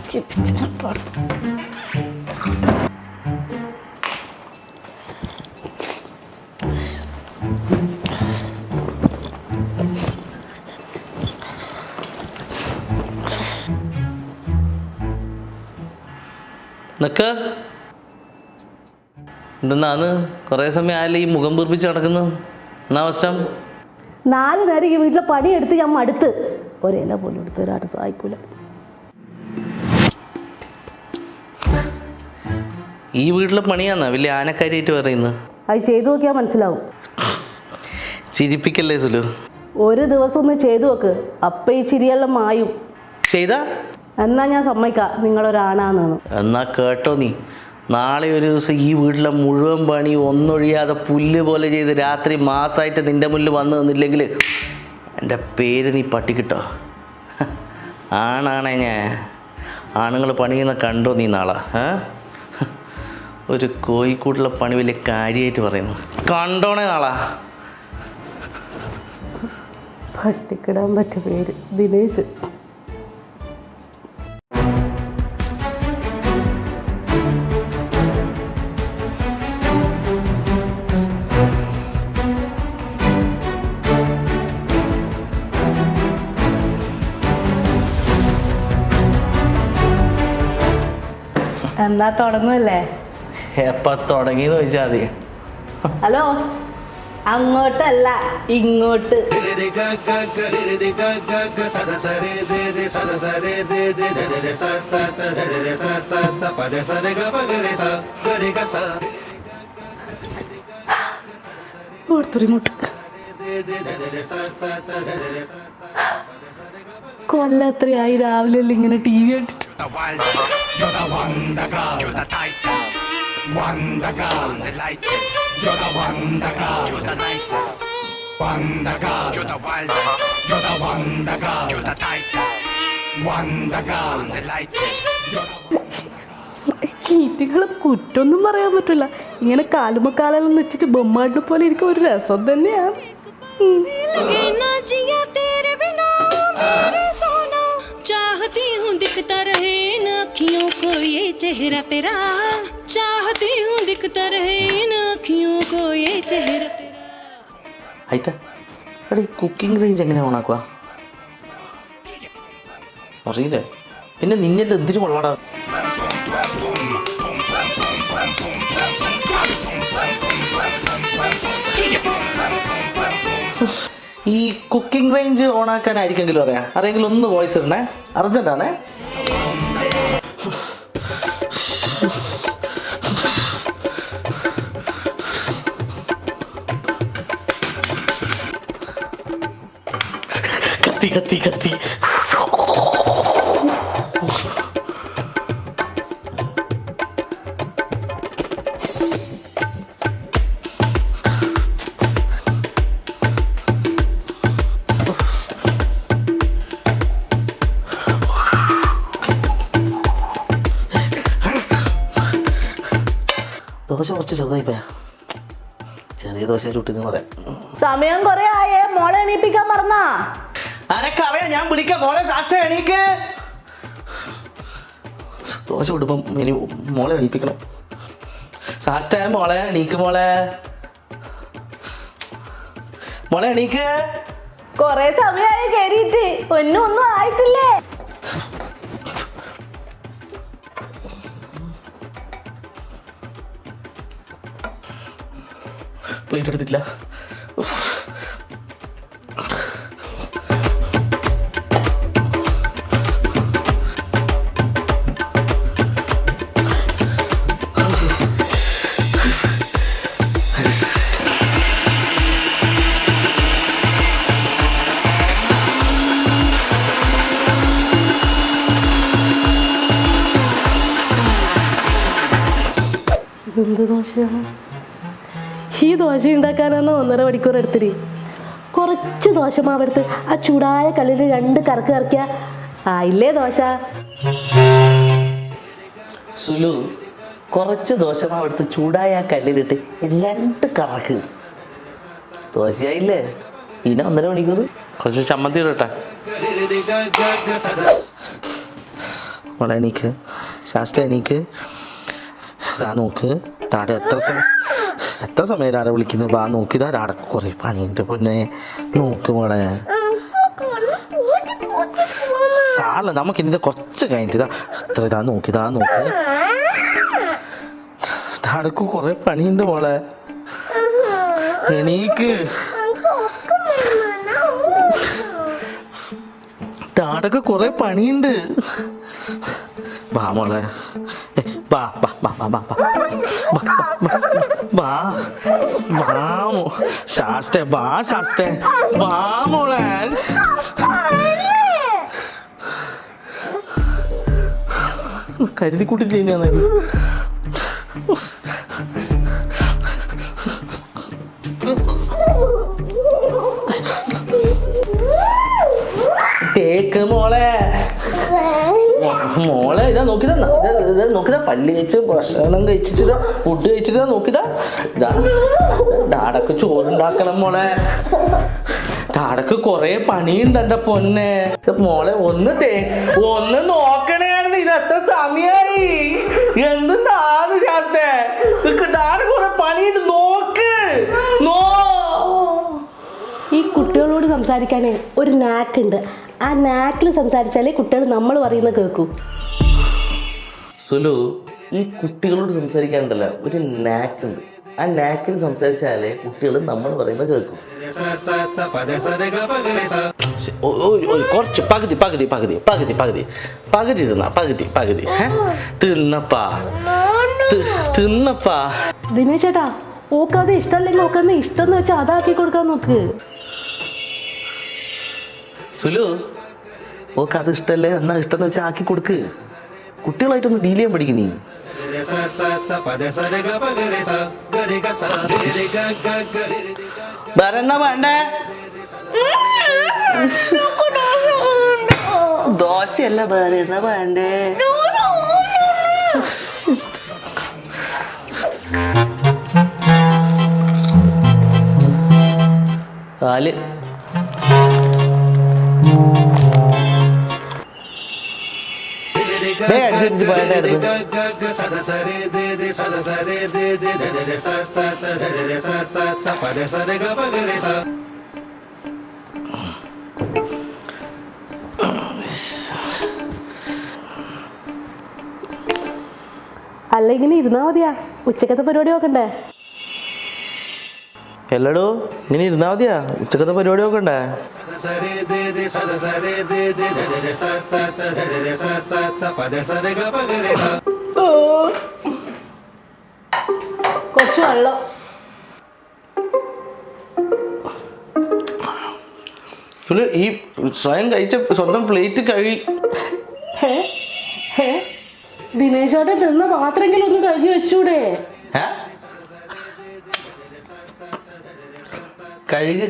നിക്ക് എന്തെന്നാന്ന് കുറേ സമയം ആയാലും ഈ മുഖം വീർപ്പിച്ച് നടക്കുന്നു. എന്നാ അവസ്ഥ? 4 നേരം ഈ വീട്ടിലെ പണിയെടുത്ത് ഞാൻ മടുത്ത്. ഒരേല പോലും എടുത്ത് ഒരാട്ട് സഹായിക്കൂല. ഈ വീട്ടിലെ പണിയാന്നാ വലിയ ആനക്കാരിയായിട്ട് പറയുന്നത്? അത് ചെയ്തു നോക്കിയാൽ മനസ്സിലാവും. ചിരിപ്പിക്കല്ലേ സുലു? ഒരു ദിവസം ഒന്ന് ചെയ്തു നോക്ക്, അപ്പം ഈ ചിരിയെല്ലാം മായും. ചെയ്താ എന്നാ ഞാൻ സമ്മതിക്കാം നിങ്ങളൊരാണാന്ന്. എന്നാ കേട്ടോ നീ, നാളെ ഒരു ദിവസം ഈ വീട്ടിലെ മുഴുവൻ പണി ഒന്നൊഴിയാതെ പുല്ല് പോലെ ചെയ്ത് രാത്രി മാസമായിട്ട് നിൻ്റെ മുന്നിൽ വന്നു നിന്നില്ലെങ്കിൽ എൻ്റെ പേര് നീ പട്ടിക്കിട്ടോ. ആണാണേ ഞാൻ. ആണുങ്ങൾ പണിയുന്ന കണ്ടോ നീ നാളെ? ഒരു കോഴിക്കൂട്ടിലെ പണി വലിയ കാര്യമായിട്ട് പറയുന്നു. കണ്ടോണേ നാളെ. പട്ടിക്കിടാൻ പറ്റിയ പേര് ദിനേശ്. എന്നാ തുടങ്ങുമല്ലേ? എപ്പോൾ തുടങ്ങിയെന്ന് ചോദിച്ചാൽ മതി. ഹലോ, അങ്ങോട്ടല്ല ഇങ്ങോട്ട്. കൊല്ലത്രയായി രാവിലെ ഇങ്ങനെ ടി വി കണ്ടിട്ട്. You're the wonder girl, you're the tightest. Wonder girl, the lightest. You're the wonder girl, you're the nicest. Wonder girl, you're the wildest. You're the wonder girl, you're the tightest. Wonder girl, the lightest. കീറ്റുകളെ കുറ്റൊന്നും പറയാൻ പറ്റില്ല. ഇങ്ങനെ കാലുമക്കാലെല്ലാം വെച്ചിട്ട് ബൊമ്മാടിനെ പോലെ ഇരിക്കും. ഒരു രസം തന്നെയാണ്. चाहती हूँ दिखता रहे इन अखियों को ये चेहरा तेरा. चाहती हूँ दिखता रहे इन अखियों को ये चेहरा तेरा. ആയിട്ടാ എടാ, ഈ കുക്കിംഗ് റേഞ്ച് എങ്ങനെ ഓണാക്കുക അറിയില്ലേ? പിന്നെ നിന്നെ എന്തിനു കൊള്ളാടാ? ഈ കുക്കിംഗ് റേഞ്ച് ഓണാക്കാനായിരിക്കെങ്കിലും അറിയെങ്കിലും ഒന്ന് വോയിസ് ഇടണേ, അർജന്റാണേ. കത്തി കത്തി കത്തി. ദോശ കുറച്ച് ചെറുതായി പോയാ. ചെറിയ ദോശ ചുട്ടിന്ന് പറയാം. സമയം കുറെ ആയേ, മോളെ എണീപ്പിക്കാൻ മറന്നാ? അനക്കറിയാം, ഞാൻ വിളിക്കാം. മോളെ സാസ്റ്റ എണീക്ക്. ദോശ വിടുമ്പം ഇനി മോളെ എണീപ്പിക്കണം. സാസ്റ്റ മോളെ എണീക്ക്. മോളെ മോളെ എണീക്ക്. കൊറേ സമയമായി കയറിയിട്ട് ഒന്നും ആയിട്ടില്ലേ? പ്ലേറ്റ് എടുത്തില്ല. എന്ത് ദോശയാണ് ഈ? ദോശ ഉണ്ടാക്കാനാണോ 1.5 മണിക്കൂർ എടുത്തിട്ട്? കുറച്ച് ദോശ മാവെടുത്ത് ആ ചൂടായ കല്ലിൽ 2 കറക്ക് കറക്കിയ ആയില്ലേ ദോശ. സുലു, കുറച്ച് ദോശ മാവെടുത്ത് ചൂടായ കല്ലിലിട്ട് 2 കറക്ക് ദോശയായില്ലേ? പിന്നെ 1.5 മണിക്കൂർ. കുറച്ച് ചമ്മന്തി ഇടട്ടെ. മോളെ എണീക്ക്, ശാസ്ത്ര എണീക്ക്. ഇതാ നോക്ക്, ഡാഡ എത്ര സമയം ഡാഡ വിളിക്കുന്നത്. വാ നോക്ക്, ഇതാ ഡാഡക്ക് കുറേ പണിയുണ്ട് പൊന്നെ. നോക്ക് മോളെ, സാറല്ല നമുക്കിതിൻ്റെ കുറച്ച് കഴിഞ്ഞിട്ട് ഇതാ എത്ര ഇതാ നോക്ക് ഡാഡക്ക് കുറേ പണിയുണ്ട് മോളെ. എണീക്ക്, ഡാഡക്ക് കുറേ പണിയുണ്ട്. വാ മോളെ, വാ വാ വാ വാ വാ വാ വാ ശാസ്ത്രേ, വാ ശാസ്ത്രേ, വാ മോളെ. കരുതി കൂട്ടി ചെയ്യുന്നതാണ്. കേക്ക് മോളെ, മോളെ ഇതാ നോക്കിതാ, നോക്കിതാ പല്ല് കഴിച്ച് ഭക്ഷണം കഴിച്ചിട്ട് ഇതാ ഫുഡ് കഴിച്ചിട്ട് നോക്കിതാ. ഇതാ ഡാഡക്ക് ചോറുണ്ടാക്കണം മോളെ. ഡാഡക്ക് കൊറേ പണിയുണ്ട് എൻ്റെ പൊന്നെ. മോളെ ഒന്ന് നോക്കണേന്ന്. ഇത് എത്ര സമയായി? എന്താണ് ശാസ്ത്രേ, ഡാഡ കൊറേ പണിയുണ്ട്, നോക്ക്. ഈ കുട്ടികളോട് സംസാരിക്കാൻ ഒരു നാക്കുണ്ട്. ആ നാക്കിൽ സംസാരിച്ചാലേ കുട്ടികൾ നമ്മൾ പറയുന്നത് കേൾക്കൂ. സുലു, ഈ കുട്ടികളോട് സംസാരിക്കാനുണ്ടല്ല ഒരു നാക്കുണ്ട്. ആ നാക്കിൽ സംസാരിച്ചാലേ കുട്ടികൾ നമ്മൾ പറയുന്നത് കേൾക്കും. കുറച്ച് പകുതി തിന്നപ്പാ. ദിനേശ് ചേട്ടാ, ഓക്കാതെ ഇഷ്ടമല്ലെങ്കിൽ ഓക്കാതെ ഇഷ്ടം എന്ന് വെച്ചാൽ അതാക്കി കൊടുക്കാൻ നോക്ക്. സുലു, ഓക്ക് അത് ഇഷ്ടമല്ലേ, എന്നാ ഇഷ്ടം വെച്ചാൽ ആക്കി കൊടുക്ക്. കുട്ടികളായിട്ടൊന്ന് ഡീൽ ചെയ്യാൻ പഠിക്കും നീ. വേറെ എന്നാ വേണ്ടേ? ദോശയല്ല, വേറെ എന്നാ വേണ്ടേ? കാല് അല്ല ഇങ്ങനെ ഇരുന്നാ മതിയാ, ഉച്ചക്കത്തെ പരിപാടി നോക്കണ്ടേ? എല്ലടോ, ഇങ്ങനെ ഇരുന്നാ മതിയാ, ഉച്ചക്കത്തെ പരിപാടി നോക്കണ്ടേ? കുറച്ച് വെള്ളം. ഈ സ്വയം കഴിച്ച സ്വന്തം പ്ലേറ്റ് ദിനേശോടെ ചെന്ന പാത്രമെങ്കിലും ഒന്ന് കഴുകി വെച്ചൂടെ? കഴുകി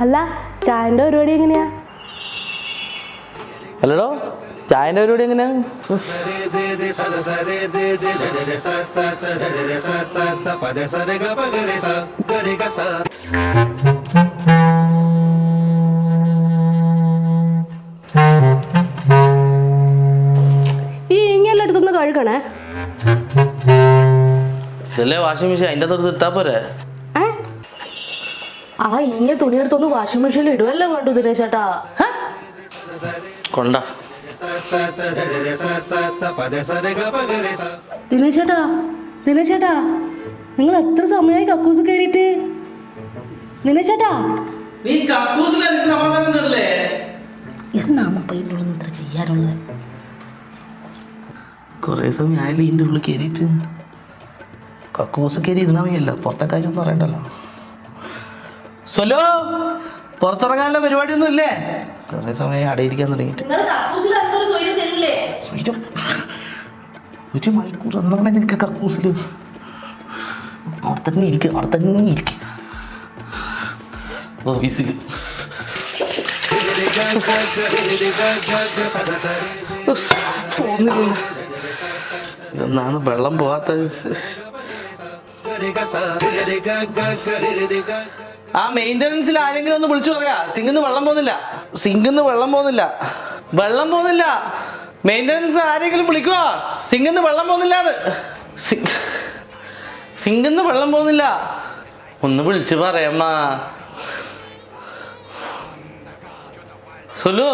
അല്ല, ചായന്റെ പരിപാടി എങ്ങനെയാ? അല്ലടോ, ചായന്റെ പരിപാടി എങ്ങനെയാ? ഈ ഇങ്ങെല്ലാം എടുത്തൊന്ന് കഴുകണേ. ഇതല്ലേ വാഷിംഗ് മെഷീൻ, അതിൻ്റെ അകത്ത് ഇട്ടാ പോരെ? ആ ഇങ്ങനെ തുണിയെടുത്തൊന്ന് വാഷിംഗ് മെഷീനിൽ ഇടുവല്ലോ വേണ്ടു ദിനേശേട്ടാ. കൊണ്ട ദിനേശേട്ടാ, നിങ്ങൾ എത്ര സമയമായി കക്കൂസ് കയറിയിട്ട്? ദിനേശേട്ടാ, എന്നാണ് പയ്യൻ്റെ ഉള്ളിൽ ഇത്ര ചെയ്യാനുള്ളത്? കുറേ സമയം ആയാലും ഇതിൻ്റെ ഉള്ളിൽ കയറിയിട്ട് കക്കൂസ് കയറി ഇരുന്നാ മതിയല്ലോ, പുറത്തെ കാര്യമൊന്നും അറിയണ്ടല്ലോ. സ്വലോ, പുറത്തിറങ്ങാനുള്ള പരിപാടിയൊന്നും ഇല്ലേ? കുറേ സമയം അടയിരിക്കാൻ തുടങ്ങിയിട്ട് സ്വൈരം. ഒരു മണിക്കൂർ എന്നാണ് നിനക്ക് കക്കൂസിൽ. അവിടെ തന്നെ ഇരിക്കുക ഓഫീസിൽ. പോകുന്നില്ല. ഇതൊന്നാണ് വെള്ളം പോവാത്തത്. ആ മെയിൻ്റനൻസിൽ ആരെങ്കിലും ഒന്ന് വിളിച്ചു പറയാ, സിങ്കിന്ന് വെള്ളം പോകുന്നില്ല. മെയിൻ്റനൻസ് ആരെങ്കിലും വിളിക്കുവോ? സിങ്കിന്ന് വെള്ളം പോകുന്നില്ല. ഒന്ന് വിളിച്ച് പറയമ്മ. സൊല്ലു.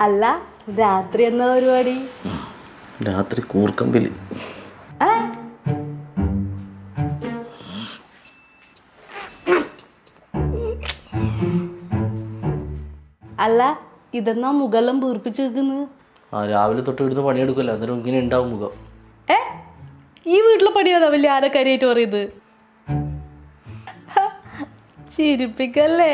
അല്ല, രാത്രി എന്നാ പരിപാടി? രാത്രി കൂർക്കമ്പില്. അല്ല, ഇതെന്നാ മുഖെല്ലാം വീർപ്പിച്ച് വെക്കുന്നത്? രാവിലെ തൊട്ട് ഇവിടുന്ന് പണിയെടുക്കല്ലോ, അന്നേരം ഇങ്ങനെ ഉണ്ടാവും മുഖം. ഈ വീട്ടിലെ പണിയാതാ വലിയ ആരക്കാരിയായിട്ട് പറയുന്നത്? ചിരിപ്പിക്കല്ലേ?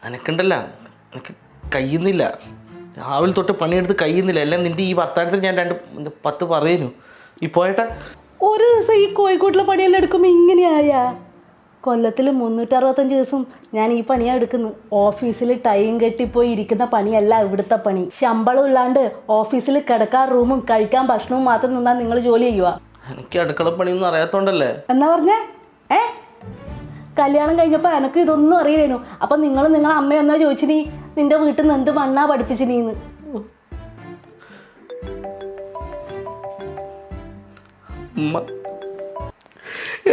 അനക്കുണ്ടല്ല, എനിക്ക് കഴിയുന്നില്ല. രാവിലെ തൊട്ട് പണിയെടുത്ത് കഴിയുന്നില്ല. എല്ലാം നിന്റെ ഈ വർത്താനത്തിൽ ഞാൻ 10 പറയുന്നു. ഈ പോയട്ടെ ഒരു ദിവസം ഈ കോഴിക്കോട്ടിലെ പണിയെല്ലാം എടുക്കുമ്പോൾ ഇങ്ങനെയായാ? കൊല്ലത്തിൽ 365 ദിവസം ഞാൻ ഈ പണിയാണ് എടുക്കുന്നത്. ഓഫീസിൽ ടൈം കെട്ടിപ്പോയി ഇരിക്കുന്ന പണിയല്ല ഇവിടുത്തെ പണി. ശമ്പളം ഇല്ലാണ്ട് ഓഫീസിൽ കിടക്കാൻ റൂമും കഴിക്കാൻ ഭക്ഷണവും മാത്രം നിന്നാൽ നിങ്ങൾ ജോലി ചെയ്യുക. എനിക്ക് അടുക്കള പണിയൊന്നും അറിയാത്തോണ്ടല്ലേ. എന്നാ പറഞ്ഞേ? കല്യാണം കഴിഞ്ഞപ്പോൾ എനക്ക് ഇതൊന്നും അറിയില്ലേനു. അപ്പം നിങ്ങളെ അമ്മ ചോദിച്ചിനി നിന്റെ വീട്ടിൽ നിന്ന് എന്ത് മണ്ണാ പഠിപ്പിച്ചിനീന്ന്.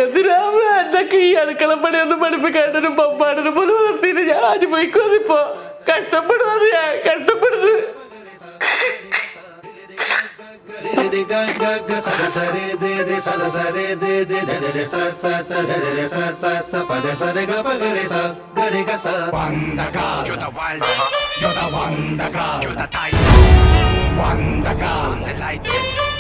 എന്തിനാമ എന്തൊക്കെ ഈ അടുക്കളപ്പണിയൊന്നും പഠിപ്പിക്കാണ്ടൊരു പമ്പാടിനെ പോലെ വളർത്തിയിട്ട് ഞാൻ അനുഭവിക്കുന്നിപ്പോ. കഷ്ടപ്പെടുന്നത് ഞാൻ കഷ്ടപ്പെടുന്നത്. You're the wildest, you're the wonder girl, you're the type. Wonder girl, the lights.